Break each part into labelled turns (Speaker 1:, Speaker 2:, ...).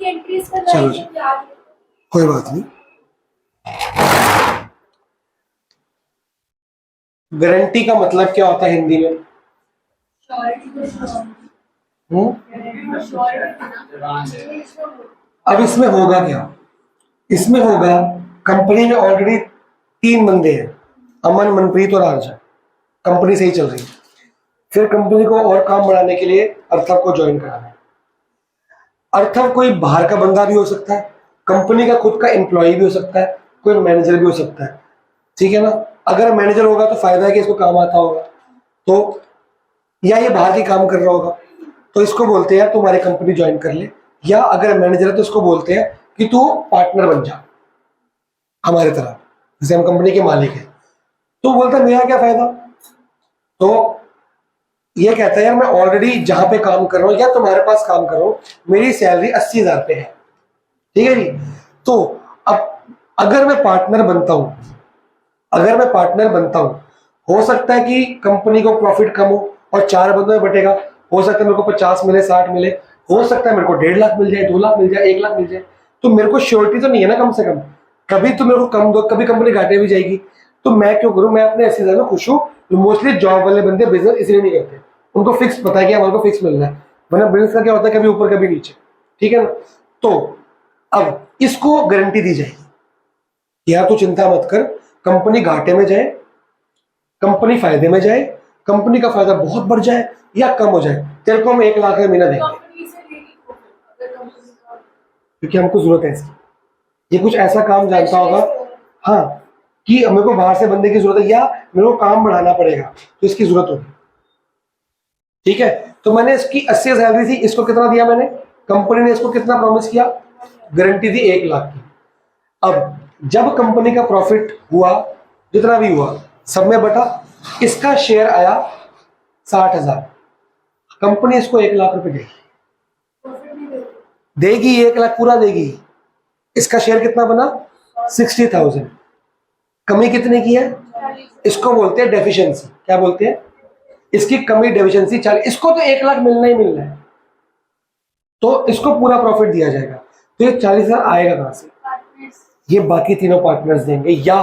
Speaker 1: चलो जी, कोई बात नहीं। गारंटी का मतलब क्या होता है हिंदी में? अब इसमें होगा क्या? इसमें होगा, कंपनी में ऑलरेडी 3 बंदे हैं, अमन, मनप्रीत और आर्जा। कंपनी सही चल रही है। फिर कंपनी को और काम बढ़ाने के लिए अर्थव को ज्वाइन कराना है। अर्थव कोई बाहर का बंदा भी हो सकता है, कंपनी का खुद का एम्प्लॉय भी हो सकता है, कोई मैनेजर भी हो सकता है, ठीक है ना। अगर मैनेजर होगा तो फायदा है कि इसको काम आता होगा, तो या ये बाहर के काम कर रहा होगा, तो इसको बोलते हैं तुम्हारी कंपनी ज्वाइन कर ले। या अगर मैनेजर है तो इसको बोलते हैं कि तू पार्टनर बन जा हमारे तरह, जैसे हम कंपनी के मालिक हैं। तो बोलता है मेरा क्या फायदा? तो ये कहता है यार मैं ऑलरेडी जहां पे काम कर रहा हूँ या तुम्हारे पास काम कर रहा हूँ, मेरी सैलरी 80,000 पे है, ठीक है जी। तो अब अगर मैं पार्टनर बनता हूं, हो सकता है कि कंपनी को प्रॉफिट कम हो और 4 बंदों में बटेगा। हो सकता है मेरे को 50 मिले, 60 मिले, हो सकता है मेरे को 1.5 लाख मिल जाए, 2 लाख मिल जाए, 1 लाख मिल जाए। तो मेरे को श्योरिटी तो नहीं है ना, कम से कम। कभी तो मेरे को कम दो, कभी कंपनी घाटे भी जाएगी, तो मैं क्यों करूं? मैं अपने 80,000 में खुश हूं। मोस्टली जॉब वाले बंदे बिजनेस इसलिए नहीं करते, उनको फिक्स पता है कि हमारे को फिक्स मिलना है, वरना बिजनेस का क्या होता है, कभी ऊपर कभी नीचे, ठीक है ना। तो अब इसको गारंटी दी जाएगी, यार तू चिंता मत कर, कंपनी घाटे में जाए, कंपनी फायदे में जाए, कंपनी का फायदा बहुत बढ़ जाए या कम हो जाए, तेरे को हम 1 लाख का महीना देंगे, क्योंकि हमको जरूरत है इसकी। ये कुछ ऐसा काम जानता होगा, हाँ, कि मेरे को बाहर से बंदे की जरूरत है या मेरे को काम बढ़ाना पड़ेगा, तो इसकी जरूरत होगी, ठीक है। तो मैंने इसकी 80 सैलरी थी, इसको कितना दिया मैंने? कंपनी ने इसको कितना प्रॉमिस किया? गारंटी दी 1 लाख की। अब जब कंपनी का प्रॉफिट हुआ, जितना भी हुआ सब में बटा, इसका शेयर आया 60,000, कंपनी इसको 1 लाख रुपए देगी, 1 लाख पूरा देगी। इसका शेयर कितना बना? 60,000। कमी कितने की है? इसको बोलते हैं डेफिशिएंसी। क्या बोलते हैं? इसकी कमी, डेफिशिएंसी 40। इसको तो 1 लाख मिलना ही मिलना है, तो इसको पूरा प्रॉफिट दिया जाएगा। तो ये 40,000 आएगा कहां से? ये बाकी तीनों पार्टनर्स देंगे। या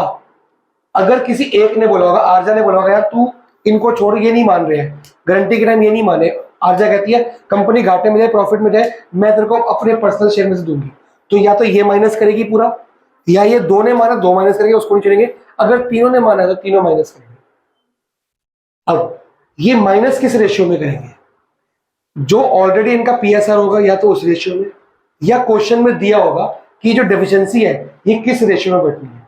Speaker 1: अगर किसी एक ने बोला होगा, आर्जा ने बोला होगा यार तू इनको छोड़, ये नहीं मान रहे हैं, गारंटी के टाइम ये नहीं माने, आर्जा कहती है कंपनी घाटे में जाए, प्रॉफिट में जाए, मैं तेरे को अपने पर्सनल शेयर में से दूंगी, तो या तो ये माइनस करेगी पूरा, या ये 2 ने माना 2 माइनस करेंगे, उसको नहीं चलेंगे। अगर तीनों ने माना तो तीनों माइनस करेंगे। अब ये माइनस किस रेशियो में करेंगे? जो ऑलरेडी इनका पीएसआर होगा, या तो उस रेशियो में, या क्वेश्चन में दिया होगा कि जो डेफिशिएंसी है ये किस रेशियो में बटनी है।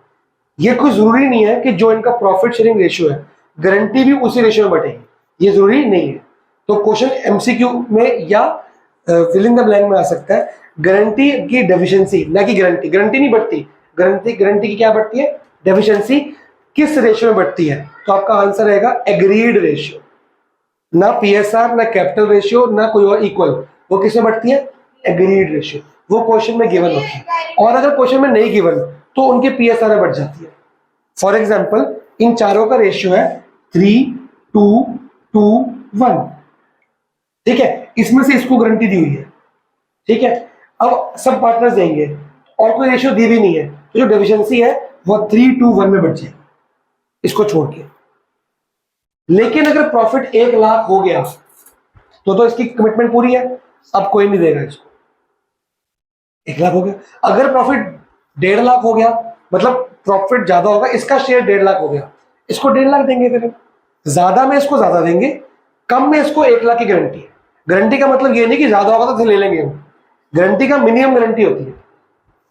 Speaker 1: ये कोई जरूरी नहीं है कि जो इनका प्रॉफिट शेयरिंग रेशियो है, गारंटी भी उसी रेशियो में बटेगी, ये जरूरी नहीं है। तो क्वेश्चन एमसीक्यू में या फिलिंग द ब्लैंक में आ सकता है, गारंटी की डेफिशिएंसी, ना कि गारंटी नहीं बढ़ती, गारंटी की क्या बढ़ती है? डेफिशिएंसी किस रेशियो में बढ़ती है? तो आपका आंसर रहेगा एग्रीड रेशियो। ना पीएसआर, ना कैपिटल रेशियो, ना कोई और इक्वल, वो किसमें बढ़ती है? Agreed ratio. वो क्वेश्चन में गिवन होती है, और अगर क्वेश्चन में नहीं गिवन तो उनके पीएसआर में बढ़ जाती है। फॉर एग्जाम्पल इन चारों का रेशियो है 3, 2, 2, 1, ठीक है। इसमें से इसको गारंटी दी हुई है, ठीक है। अब सब पार्टनर्स देंगे और कोई रेशियो दी भी नहीं है, तो जो डेफिशिएंसी है वो 3, 2, 1 में बढ़ जाएगी, इसको छोड़ के। लेकिन अगर प्रॉफिट 1 लाख हो गया तो इसकी कमिटमेंट पूरी है, अब कोई नहीं देगा इसको। 1 लाख हो गया, अगर प्रॉफिट 1.5 लाख हो गया, मतलब प्रॉफिट ज्यादा होगा, इसका शेयर 1.5 लाख हो गया, इसको 1.5 लाख देंगे। फिर ज्यादा में इसको ज्यादा देंगे, कम में इसको 1 लाख की गारंटी है। गारंटी का मतलब ये नहीं कि ज्यादा होगा तो ले लेंगे, गारंटी का मिनिमम गारंटी होती है।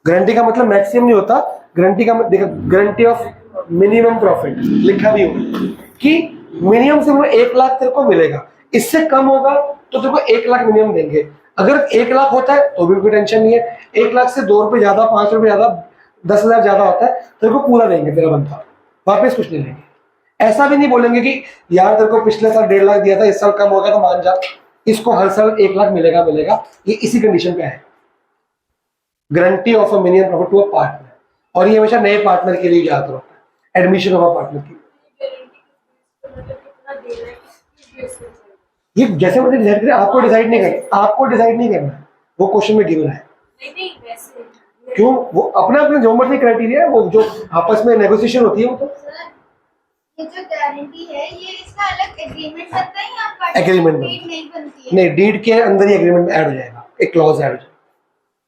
Speaker 1: गारंटी का मतलब मैक्सिमम नहीं होता, गारंटी का गारंटी ऑफ मिनिमम प्रॉफिट लिखा भी होगा कि मिनिमम से 1 लाख तेरे को मिलेगा, इससे कम होगा तो तेरे को 1 लाख मिनिमम देंगे। अगर 1 लाख होता है तो भी कोई टेंशन नहीं है, 1 लाख से 2 रुपए ज्यादा, 5 रुपए ज्यादा, 10,000 ज्यादा होता है, तेरे को पूरा देंगे, तेरा बनता, वापस कुछ नहीं लेंगे। ऐसा भी नहीं बोलेंगे कि यार तेरे को पिछले साल 1.5 लाख दिया था, इस साल कम हो गया तो मान जा, इसको हर साल 1 लाख मिलेगा। ये इसी कंडीशन पे है, guarantee of a minimum profit to a partner. और ये हमेशा नए पार्टनर के लिए ज्यादा होता है, एडमिशन ऑफ अ पार्टनर की। ये जैसे मुझे डिसाइड करें, आपको डिसाइड नहीं करना, वो क्वेश्चन में गिवन है।
Speaker 2: नहीं वैसे
Speaker 1: क्यों? वो अपना अपना जो मर्जी क्राइटेरिया है, वो जो आपस में नेगोशिएशन होती है वो तो
Speaker 3: सर, ये जो गारंटी है ये इसका अलग एग्रीमेंट बनता है या पार्टी
Speaker 1: एग्रीमेंट
Speaker 3: डीड नहीं बनती है?
Speaker 1: नहीं, डीड के अंदर ही एग्रीमेंट ऐड हो जाएगा, एक क्लॉज ऐड हो जाएगा।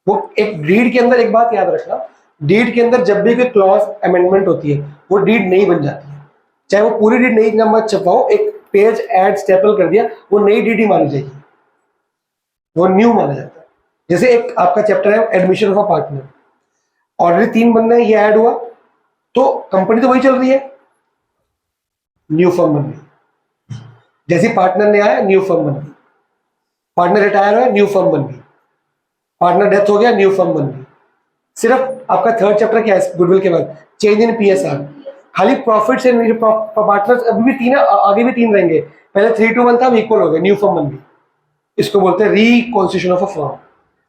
Speaker 1: वो एक डीड के अंदर एक बात याद रखना, डीड के अंदर जब भी कोई क्लॉज अमेंडमेंट होती है वो डीड नहीं बन जाती है, चाहे वो पूरी डीड नहीं मत छपाओ, एक पेज ऐड स्टेपल कर दिया वो नई डीड ही मानी जाएगी, वो न्यू माना जाता है। जैसे एक आपका चैप्टर है admission of a partner, already 3 बंदे हैं, ये ऐड हुआ तो कंपनी तो वही चल रही है, न्यू फर्म बन गई। जैसे पार्टनर ने आया न्यू फर्म बन गई, पार्टनर रिटायर हुआ न्यू फर्म बन गई, पार्टनर डेथ हो गया न्यू फर्म बन गई। सिर्फ आपका 3rd चैप्टर क्या है गुडविल के बाद, चेंज इन पीएसआर, खाली प्रॉफिट से पार्टनर्स अभी भी 3 है, आगे भी 3 रहेंगे, पहले 3 to 1 था, इक्वल हो गया, न्यू फर्म बन गई, इसको बोलते हैं रिकॉन्स्टिट्यूशन ऑफ अ फर्म।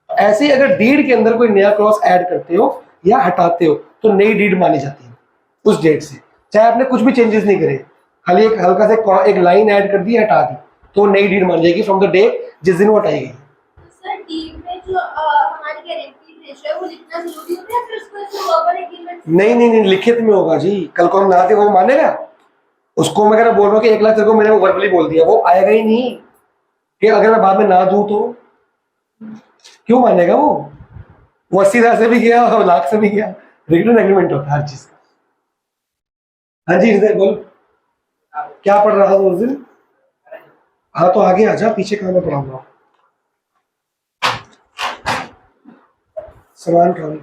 Speaker 1: ऐसे ही अगर डीड के अंदर कोई नया क्लॉज ऐड करते हो या हटाते हो तो नई डीड मानी जाती है उस डेट से, चाहे आपने कुछ भी चेंजेस नहीं करे, खाली एक हल्का सा एक लाइन ऐड कर दी हटा दी तो नई डीड मान जाएगी फ्रॉम द डे जिस दिन वो हटाई गई।
Speaker 3: सर डीड में जो हमारी गारंटी रेशियो है वो लिखना जरूरी होता है फिर उसको वर्बल एग्रीमेंट?
Speaker 1: नहीं नहीं नहीं, लिखित में होगा जी, कल को हम ना आते वो मानेगा? उसको मैं अगर बोल रहा हूँ कि 1 लाख तेरे को मैंने वर्बली बोल दिया, वो आएगा ही नहीं, कि अगर मैं बाद में ना दूं तो क्यों मानेगा वो 80,000 से भी गया और लाख से भी गया, रिटन एग्रीमेंट होता है हर चीज का। हाँ जी हृदय बोल, क्या पढ़ रहा था उस दिन? हाँ तो आगे आ जा, पीछे कहाँ में पढ़ाऊंगा, समान ट्रॉली।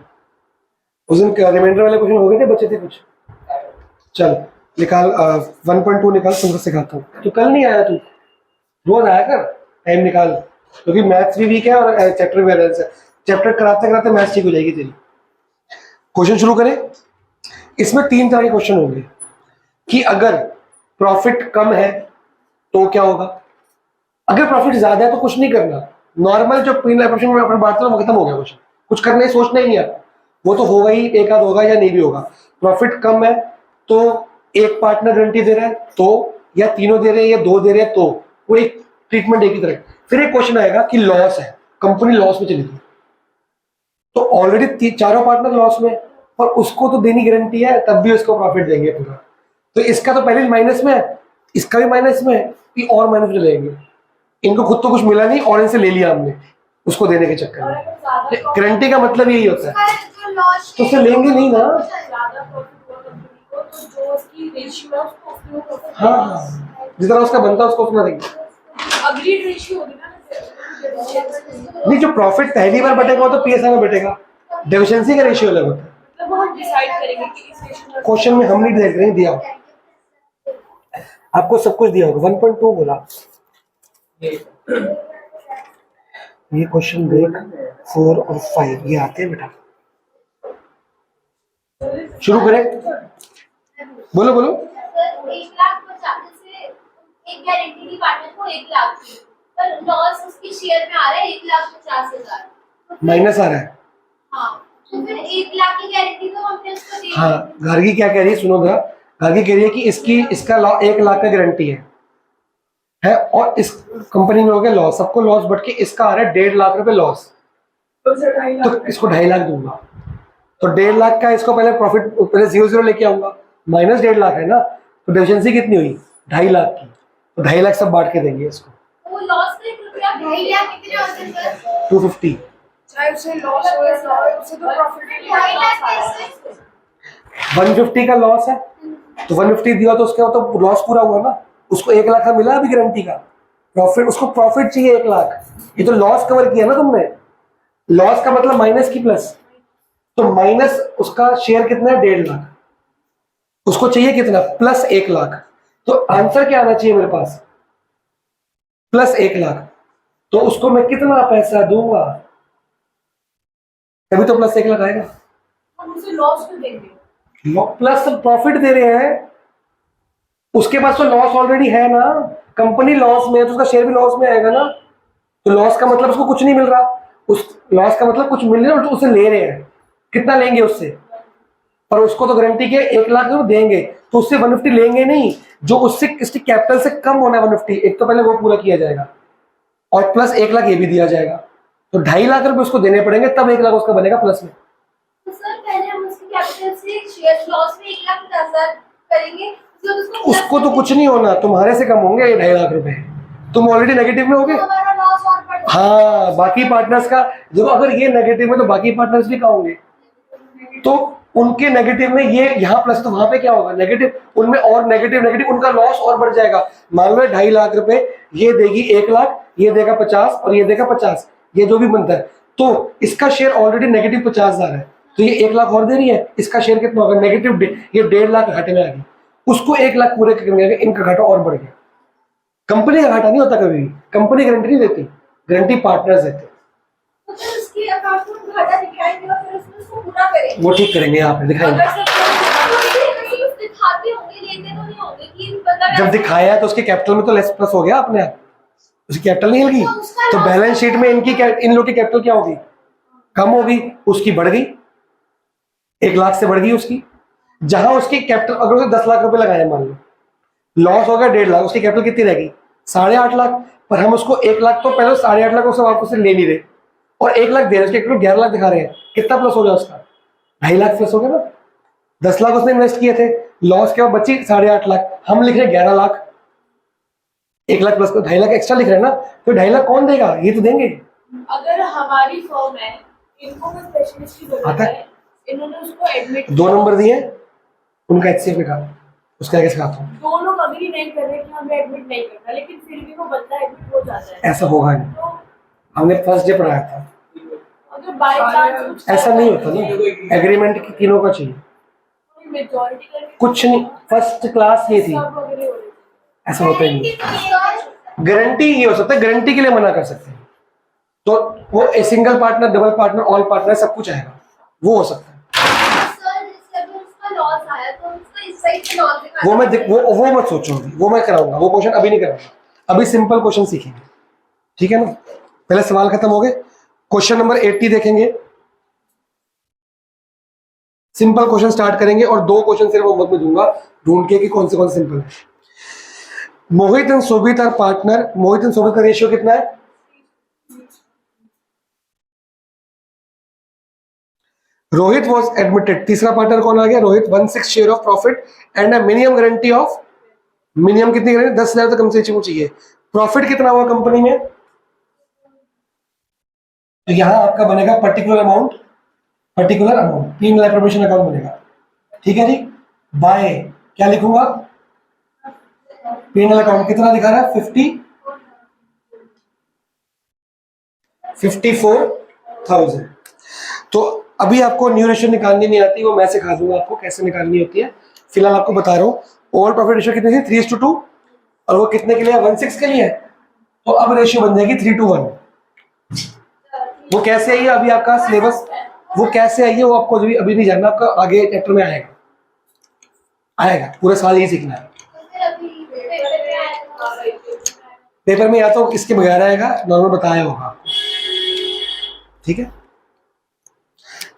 Speaker 1: उस दिन रिमाइंडर वाले क्वेश्चन हो गए थे, बच्चे थे कुछ? चल निकाल 1.2 निकाल, तुमको सिखाता हूँ। तो कल नहीं आया तू, रोज आया कर, टाइम निकाल, क्योंकि मैथ्स भी वीक है और चैप्टर भी बैलेंस है, चैप्टर कराते कराते मैथ्स ठीक हो जाएगी तेरी। क्वेश्चन शुरू करें। इसमें 3 तरह के क्वेश्चन होंगे कि अगर प्रॉफिट कम है तो क्या होगा, अगर प्रॉफिट ज्यादा है तो कुछ नहीं करना, नॉर्मल जो पीनल ऑप्शन में अपन बांटते हैं वो खत्म हो गया क्वेश्चन, कुछ करना ही सोचना ही नहीं आता, वो तो होगा ही, एक आध होगा या नहीं भी होगा। प्रॉफिट कम है तो एक पार्टनर गारंटी दे रहा है तो, या तीनों दे रहे हैं या 2 दे रहे हैं तो, वो एक ट्रीटमेंट एक ही तरह। फिर एक क्वेश्चन आएगा कि लॉस है, कंपनी लॉस में चली गई, तो ऑलरेडी चारों पार्टनर लॉस में और उसको तो देनी गारंटी है, तब भी उसको प्रॉफिट देंगे पूरा, तो इसका तो पहले माइनस में है, इसका भी माइनस में है, ये और माइनस में चलेंगे, इनको खुद तो कुछ मिला नहीं और इनसे ले लिया हमने उसको देने के चक्कर में। गारंटी का मतलब यही होता है,
Speaker 3: जो लॉस
Speaker 1: तो उसे लेंगे नहीं ना।
Speaker 2: ज्यादा प्रॉफिट हुआ कंपनी को तो जो उसकी रेशियो है उसको उसमें प्रॉफिट
Speaker 1: हाँ हाँ, जितना उसका बनता है उसको उतना देंगे।
Speaker 2: अग्रीड रेशियो होगी ना,
Speaker 1: नहीं, जो प्रॉफिट पहली बार बटेगा वो तो पीएसआई में बटेगा, डेफिशिएंसी का रेशियो अलग होता है।
Speaker 2: मतलब वो हम डिसाइड करेंगे कि इस रेशियो में
Speaker 1: क्वेश्चन में हम नहीं डिसाइड करेंगे, दिया होगा आपको, सब कुछ दिया होगा। 1.2 बोला, ये क्वेश्चन देख 4 और 5 ये आते हैं बेटा। शुरू करें, बोलो बोलो।
Speaker 3: सर 1,50,000 से एक गारंटी की पार्टनर को 1 लाख की, पर लॉस उसके शेयर में आ रहा है 1,50,000
Speaker 1: माइनस आ रहा है।
Speaker 3: हाँ तो फिर 1 लाख की गारंटी तो हमने उसको दी।
Speaker 1: हाँ, गार्गी क्या कह रही है सुनो जरा, गार्गी कह रही है कि इसका 1 लाख का गारंटी है और इस कंपनी में हो गया लॉस, सबको लॉस बट के इसका आ रहा है 1.5 लाख रुपए लॉस, तो इसको 2.5 लाख दूंगा, तो 1.5 लाख का इसको पहले प्रॉफिट पहले 0 लेके आऊंगा, माइनस 1.5 लाख है ना, तो डेफिशिएंसी कितनी हुई 2.5 लाख की, तो 2.5 लाख सब बांट के देंगे इसको।
Speaker 3: वो लॉस का 1 रुपया 2.5 लाख कितने होते हैं सर?
Speaker 1: 250।
Speaker 2: चाहे उसे लॉस हो या ना हो, उसे तो प्रॉफिट
Speaker 3: 2.5 लाख कैसे?
Speaker 1: 150 का लॉस है तो 150 दिया तो उसका तो लॉस पूरा हुआ ना, उसको 1 लाख का मिला अभी गारंटी का, प्रॉफिट उसको प्रॉफिट चाहिए 1 लाख, ये तो लॉस कवर किया ना तुमने, लॉस का मतलब माइनस की प्लस, तो माइनस उसका शेयर कितना है 1.5 लाख, उसको चाहिए कितना प्लस 1 लाख, तो आंसर क्या आना चाहिए मेरे पास प्लस 1 लाख, तो उसको मैं कितना पैसा दूंगा, तभी तो प्लस 1 लाख आएगा।
Speaker 2: हम उसे लॉस क्यों देंगे?
Speaker 1: प्लस प्रॉफिट दे रहे हैं, उसके पास तो लॉस ऑलरेडी है ना, कंपनी लॉस में है तो उसका शेयर भी लॉस में आएगा ना, तो लॉस का मतलब उसको कुछ नहीं मिल रहा, उस लॉस का मतलब कुछ मिल रहा है, तो उसे ले रहे हैं, कितना लेंगे उससे, और उसको तो गारंटी के 1 लाख जो देंगे, तो उससे 150 लेंगे नहीं, जो उससे इसकी कैपिटल से कम होना है 150, एक तो पहले वो पूरा किया जाएगा और प्लस 1 लाख ये भी दिया जाएगा, तो 2.5 लाख रुपए उसको देने पड़ेंगे, तब 1 लाख उसका बनेगा प्लस में।
Speaker 3: तो सर पहले हम उसके कैपिटल से शेयर लॉस में 1,50,000 करेंगे, फिर उसको
Speaker 1: उसको तो कुछ नहीं होना, तुम्हारे से कम होंगे ये 2.5 लाख रुपए, तुम ऑलरेडी नेगेटिव में होगे।
Speaker 3: तो हमारा लॉस और बढ़ जाएगा।
Speaker 1: हाँ, बाकी पार्टनर्स का जब अगर ये नेगेटिव में तो बाकी पार्टनर्स भी कहाँ होंगे, तो उनके नेगेटिव में ये यहाँ प्लस, तो वहां पे क्या होगा नेगेटिव, उनमें और नेगेटिव नेगेटिव, उनका लॉस और बढ़ जाएगा। मान लो 2.5 लाख रुपए, ये देगी 1 लाख, ये देगा 50 और ये देगा 50, ये जो भी बनता है, तो इसका शेयर ऑलरेडी नेगेटिव 50,000 है, तो ये 1 लाख और दे रही है, इसका शेयर कितना होगा नेगेटिव, ये 1.5 लाख घाटे में आ गई, उसको 1 लाख पूरे करने गए, इनका घाटा और बढ़ गया। कंपनी का घाटा नहीं होता कभी भी, कंपनी गारंटी नहीं देती, गारंटी पार्टनर्स देते।
Speaker 3: तो फिर उसके अकाउंट में घाटा दिखाएंगे और फिर उसमें उसको पूरा करेंगे।
Speaker 1: वो ठीक करेंगे, यहाँ पे दिखाएंगे।
Speaker 3: अगर सब दिखाते होंगे, लेते तो नहीं होंगे कि मतलब
Speaker 1: जब दिखाया है तो उसके कैपिटल में तो लेस प्लस हो गया अपने आप, उसकी कैपिटल नहीं हिलगी, तो बैलेंस शीट में इन लोग की कैपिटल क्या होगी, कम होगी, उसकी बढ़ गई, 1 लाख से बढ़ गई उसकी। जहां उसकी कैपिटल अगर उसे 10 लाख रुपए लगाए, मान लो लॉस हो गया 1.5 लाख, उसकी कैपिटल कितनी रह गई 8.5 लाख, पर हम उसको 1 लाख तो पहले 8.5 लाख उससे वापस ले नहीं रहे और 1 लाख दे रहे, उसके कैपिटल 11 लाख दिखा रहे हैं, कितना प्लस हो गया उसका 2.5 लाख प्लस हो गया ना। 10 लाख उसने इन्वेस्ट किए थे, लॉस के बाद बची 8.5 लाख, हम लिख रहे 11 लाख, 1 लाख प्लस को 2.5 लाख एक्स्ट्रा लिख रहे हैं ना, तो 2.5 लाख कौन देगा, ये तो देंगे।
Speaker 2: अगर हमारी फर्म है, इनको कोई स्पेशलिस्ट की जरूरत
Speaker 1: आता है।
Speaker 2: है, इन्होंने उसको एडमिट
Speaker 1: 2 नंबर दिए, उनका HCF में कहा, उसका आगे सिखाता हूँ।
Speaker 2: दो लोग अग्री नहीं कर रहे कि हमें एडमिट नहीं करना, लेकिन फिर भी वो बंदा एडमिट हो जाता है,
Speaker 1: ऐसा होगा नहीं,
Speaker 2: तो
Speaker 1: हमने फर्स्ट डे पढ़ाया था,
Speaker 2: अगर बाय चांस कुछ
Speaker 1: ऐसा नहीं होता ना, एग्रीमेंट तीनों का चाहिए,
Speaker 2: मेजॉरिटी करके
Speaker 1: कुछ नहीं, फर्स्ट क्लास ये थी,
Speaker 2: सब अग्री हो रहे थे।
Speaker 1: ऐसा होता ही नहीं। गारंटी ये हो सकता है, गारंटी के लिए मना कर सकते हैं, तो वो single partner, double partner, all partner सब कुछ आएगा, वो हो सकता है।
Speaker 3: सर जैसे अभी उसका लॉस आया तो उसको इस साइड से लॉस दिखा,
Speaker 1: वो मत सोचो, वो मैं कराऊंगा, वो क्वेश्चन अभी नहीं कराऊंगा, अभी सिंपल क्वेश्चन सीखेंगे, ठीक है ना। पहले सवाल खत्म हो गए, क्वेश्चन नंबर 80 देखेंगे, सिंपल क्वेश्चन स्टार्ट करेंगे और 2 क्वेश्चन सिर्फ होमवर्क में दूंगा, ढूंढ के कि कौन से सिंपल है। Mohit and Shobhit are partner, Mohit and Shobhit का रेशियो कितना है, रोहित वॉज एडमिटेड, तीसरा पार्टनर कौन आ गया, Rohit, 1/6 share of profit and a minimum guarantee of, minimum कितनी गारंटी 10,000 तक कम से कम चाहिए, प्रॉफिट कितना हुआ कंपनी में, तो यहां आपका बनेगा particular amount, 3 lakh provision account बनेगा, ठीक है जी। बाय क्या लिखूंगा, P&L अकाउंट कितना दिखा रहा है 54,000। तो अभी आपको न्यू रेशियो निकालनी नहीं आती, वो मैं सिखा दूंगा आपको कैसे निकालनी होती है, फिलहाल आपको बता रहा हूँ। ओवर प्रॉफिट रेशियो कितनी थी 3:2, और वो कितने के लिए 1/6 के लिए, तो अब रेशियो बन जाएगी 3:1। वो कैसे आई है अभी आपका सिलेबस, वो कैसे आई है वो आपको अभी नहीं जानना, आपका आगे चैप्टर में आएगा पूरा साल ही सीखना है। पेपर में या तो इसके बगैर आएगा, नॉर्मल बताया होगा आपको, ठीक है।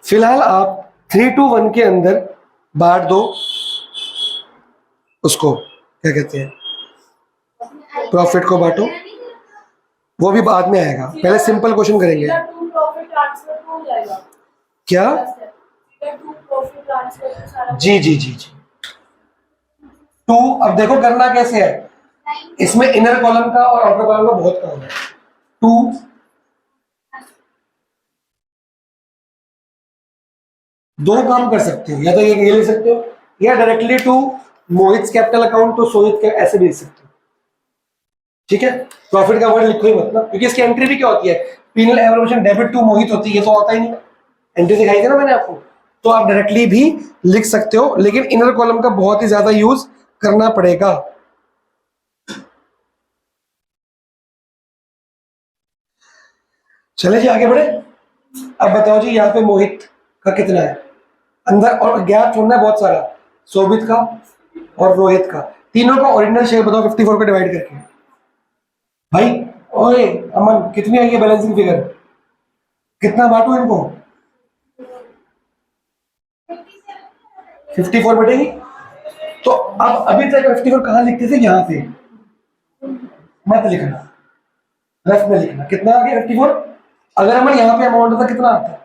Speaker 1: फिलहाल आप 3:1 के अंदर बांट दो उसको, क्या कहते हैं, प्रॉफिट को बांटो, वो भी बाद में आएगा, पहले सिंपल क्वेश्चन करेंगे।
Speaker 2: टू प्रॉफिट ट्रांसफर हो जाएगा
Speaker 1: क्या,
Speaker 2: टू प्रॉफिट ट्रांसफर सारा
Speaker 1: जी जी जी जी, 2, अब देखो करना कैसे है, इसमें इनर कॉलम का और आउटर कॉलम का बहुत काम है। 2 दो काम कर सकते हो, या तो ये ले सकते हो, या directly to Mohit capital account तो सोहित के ऐसे भी लिख सकते हो, ठीक है। प्रॉफिट का वर्ड लिखो ही मतलब, क्योंकि इसकी एंट्री भी क्या होती है, P&L एवल्यूएशन डेबिट टू मोहित होती है, ये तो होता ही नहीं, एंट्री दिखाई थी ना मैंने आपको, तो आप डायरेक्टली भी लिख सकते हो, लेकिन इनर कॉलम का बहुत ही ज्यादा यूज करना पड़ेगा। चले जी आगे बढ़े। अब बताओ जी यहाँ पे मोहित का कितना है अंदर, और गैप छोड़ना है बहुत सारा, शोभित का और रोहित का, तीनों का ओरिजिनल शेयर बताओ 54 को डिवाइड करके। भाई ओए अमन, कितनी आई है बैलेंसिंग फिगर, कितना बांटू इनको, 54 बटेगी। तो अब अभी तक 54 कहाँ लिखते थे, यहाँ पे मत लिखना, रफ में लिखना, कितना आ गया 54, अगर हमारे यहाँ पे अमाउंट होता कितना आता है?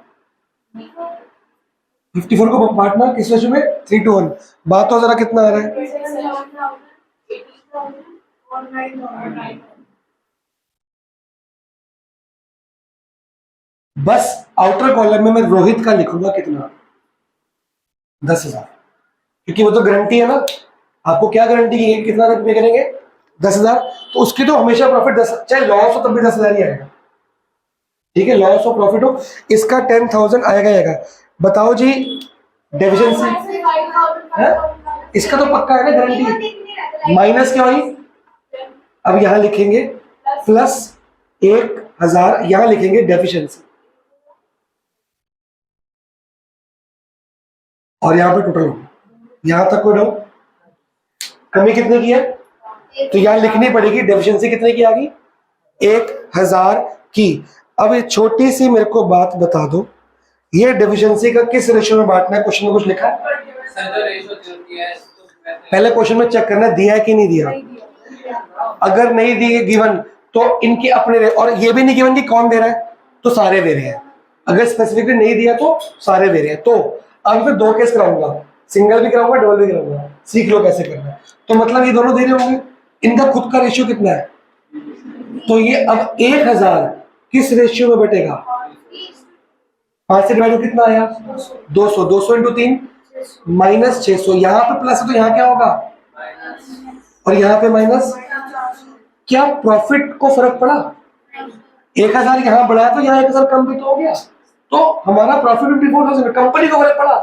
Speaker 1: 54 को बांटना किस रेशियो में? 3:1। बात तो जरा कितना आ रहा है?
Speaker 2: 80,000 और 9,000।
Speaker 1: बस आउटर कॉलम में मैं रोहित का लिखूंगा कितना? 10,000, क्योंकि वो तो गारंटी है ना। आपको क्या गारंटी की है, कितना पे करेंगे? 10,000। तो उसकी तो हमेशा प्रॉफिट 10, चाहे लॉस हो तब भी 10,000 ही आएगा। ठीक है, लॉस हो प्रॉफिट हो, इसका 10,000 आएगा आएगा। बताओ जी डेफिशिएंसी है? इसका तो पक्का है ना, गारंटी। माइनस क्या हुई? अब यहां लिखेंगे प्लस 1,000, यहां लिखेंगे डेफिशिएंसी, और यहां पे टोटल होगा। यहां तक कोई डाउट? कमी कितने की है? तो यहां लिखनी पड़ेगी डेफिशिएंसी कितने की आ गई? 1,000 की। अब ये छोटी सी मेरे को बात बता दो, ये डेफिशिएंसी का किस रेशियो में बांटना है? क्वेश्चन में कुछ लिखा है? पहले क्वेश्चन में चेक करना दिया है कि नहीं दिया। अगर नहीं दिए गिवन तो इनके अपने, और ये भी नहीं गिवन कि कौन दे रहा है, तो सारे दे रहे हैं। अगर स्पेसिफिकली नहीं दिया तो सारे दे रहे हैं। तो अब मैं 2 केस कराऊंगा, सिंगल भी कराऊंगा, डबल भी कराऊंगा, सीख लो कैसे करना है। तो मतलब ये दोनों दे रहे होंगे, इनका खुद का रेशियो कितना है? तो ये अब 1,000 किस रेशियो में बटेगा? 5 से डिवाइड कितना आया? 200। 200 इंटू 3 माइनस 600। यहाँ पे प्लस है तो यहाँ क्या होगा? और यहाँ पे माइनस। क्या प्रॉफिट को फर्क पड़ा? 1,000 यहाँ बढ़ाया तो यहाँ 1,000 कम भी तो हो गया। तो हमारा प्रॉफिट 54,000, कंपनी को फर्क पड़ा।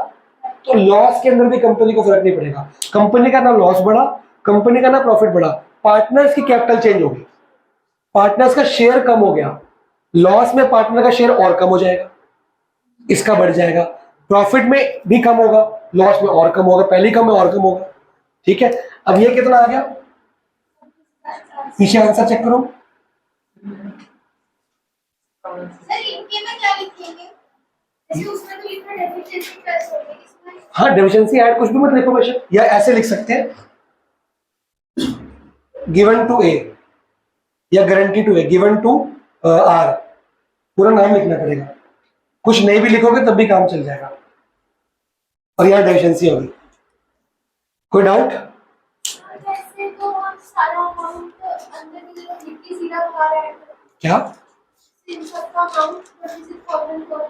Speaker 1: तो लॉस के अंदर भी कंपनी को फर्क नहीं पड़ेगा। कंपनी का ना लॉस बढ़ा, कंपनी का ना प्रॉफिट बढ़ा, पार्टनर्स की कैपिटल चेंज होगी, पार्टनर्स का शेयर कम हो गया। लॉस में पार्टनर का शेयर और कम हो जाएगा, इसका बढ़ जाएगा। प्रॉफिट में भी कम होगा, लॉस में और कम होगा, पहले कम में और कम होगा। ठीक है, अब ये कितना आ गया? पीछे आंसर चेक करो।
Speaker 3: सर इनके में क्या लिखेंगे? जैसे उसमें तो लिखा डेफिशिएंसी प्लस हो गया, इसमें
Speaker 1: हाँ, डेफिशिएंसी ऐड कुछ भी मत लिखो बेशक, या ऐसे लिख सकते हैं गिवन टू ए, या guarantee to A, given to R, पूरा नाम लिखना पड़ेगा। कुछ नहीं भी लिखोगे तब भी काम चल जाएगा। और यहाँ डेफिशिएंसी होगी। कोई डाउट?
Speaker 3: जैसे तो हम सारा अमाउंट अंदर की तरफ लिख के सीधा बता रहे हैं।
Speaker 1: क्या?
Speaker 3: इन सब का अमाउंट जैसे फॉर्मूला को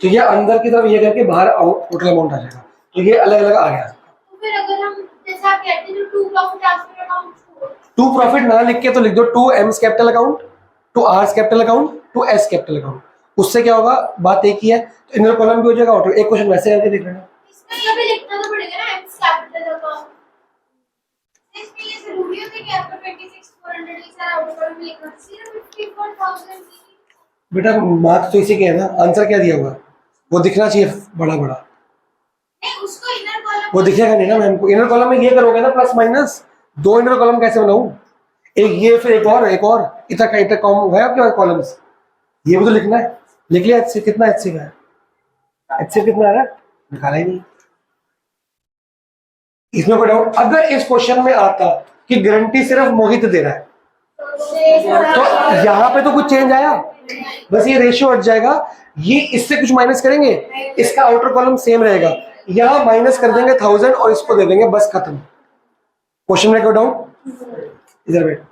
Speaker 1: तो ये अंदर की तरफ ये करके बाहर टोटल अमाउंट आ जाएगा। तो ये अलग अलग आ गया।
Speaker 3: तो फिर अगर हम जैसे आप कहते हैं to profit transfer account,
Speaker 1: to profit ना लिख के तो लिख दो to M's capital account, to R's capital account, to S capital account. उससे क्या होगा? बात एक ही है, तो इनर कॉलम भी हो जाएगा। ऑटो एक क्वेश्चन वैसे करके लिख लेना।
Speaker 3: इसमें ये भी लिखना तो पड़ेगा ना एम्स कैपिटल अकाउंट। इसमें ये जरूरी होता है कि आपका 26,400 के साथ आउटकम में लिखना सिर्फ 54,000 की।
Speaker 1: बेटा मार्क्स तो इसी के है ना, आंसर क्या दिया हुआ है वो दिखना चाहिए बड़ा बड़ा।
Speaker 3: नहीं उसको इनर कॉलम
Speaker 1: वो दिखेगा नहीं ना मैम को। इनर कॉलम में ये करोगे ना प्लस माइनस, 2 इनर कॉलम कैसे बनाऊं? एक ये फिर एक और इतना का इतना कॉम है आपके कॉलम्स, ये भी तो लिखना है। लिख लिया एचसी कितना? एचसी का है, एचसी कितना आ रहा है? निकाला ही नहीं। इसमें कोई डाउट? अगर इस क्वेश्चन में आता कि गारंटी सिर्फ मोहित दे रहा है तो यहाँ पे तो कुछ चेंज आया, बस ये रेशियो हट जाएगा। ये इससे कुछ माइनस करेंगे, इसका आउटर कॉलम सेम रहेगा, यहाँ माइनस कर देंगे 1000 और इसको दे देंगे, बस खत्म। क्वेश्चन में कोई डाउट? इधर बैठ।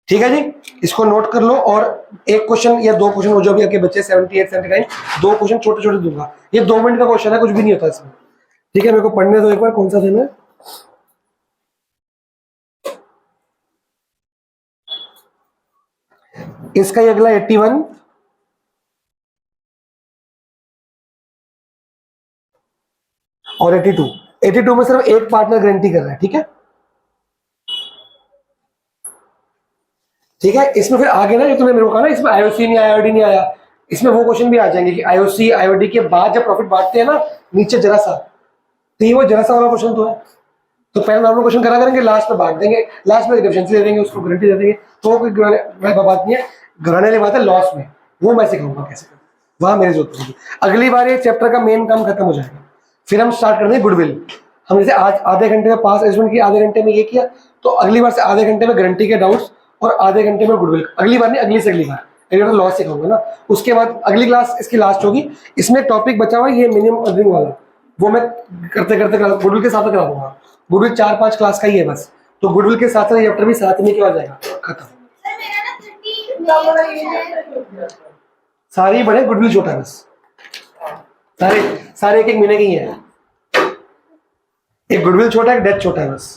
Speaker 1: ठीक है जी, इसको नोट कर लो। और एक क्वेश्चन या 2 क्वेश्चन हो जो भी आपके बच्चे 78 79, 2 क्वेश्चन छोटे छोटे दूंगा। ये 2 मिनट का क्वेश्चन है, कुछ भी नहीं होता इसमें। ठीक है, मेरे को पढ़ने दो एक बार, कौन सा देना है। इसका ये अगला 81 और 82 में सिर्फ एक पार्टनर गारंटी कर रहा है। ठीक है, ठीक है। इसमें फिर आगे ना, जो तुमने मेरे को कहा ना इसमें आईओसी नहीं आया, आईओडी नहीं आया, इसमें वो क्वेश्चन भी आ जाएंगे कि आईओसी आईओडी के बाद जब प्रॉफिट बांटते हैं ना नीचे जरा सा, तो ये वो जरा सा वाला क्वेश्चन तो है। तो पहले नॉर्मल क्वेश्चन करा करेंगे, लास्ट में बांट देंगे, लास्ट में डेफिशिएंसी दे देंगे, उसको गारंटी दे देंगे। तो कोई बात नहीं है, घराने वाली बात है लॉस में, वो मैं सिखाऊंगा कैसे करना, वहां मेरी जरूरत होगी। अगली बार ये चैप्टर का मेन काम खत्म हो जाएगा, फिर हम स्टार्ट कर देंगे गुडविल। हम जैसे आज आधे घंटे में पास एजमेंट किया, आधे घंटे में ये किया, तो अगली बार से आधे घंटे में गारंटी के डाउट्स और आधे घंटे में गुडविल, अगली बार नहीं, अगली से अगली बार, अगली बार लॉस सिखाऊंगा ना, उसके बाद अगली क्लास इसकी लास्ट होगी। इसमें टॉपिक बचा हुआ है ये मिनिमम अर्निंग वाला, वो मैं करते करते गुडविल के साथ करा दूंगा। गुडविल 4-5 क्लास का ही है बस, तो गुडविल के साथ चैप्टर भी साथ में किया जाएगा, खत्म।
Speaker 3: सर मेरा ना 30
Speaker 2: इतना बड़ा
Speaker 3: में
Speaker 2: ये
Speaker 3: है।
Speaker 1: सारे ही बड़े, गुडविल छोटा है बस, सारे सारे एक एक महीने के ही है। एक गुडविल छोटा है, एक डेथ छोटा है बस।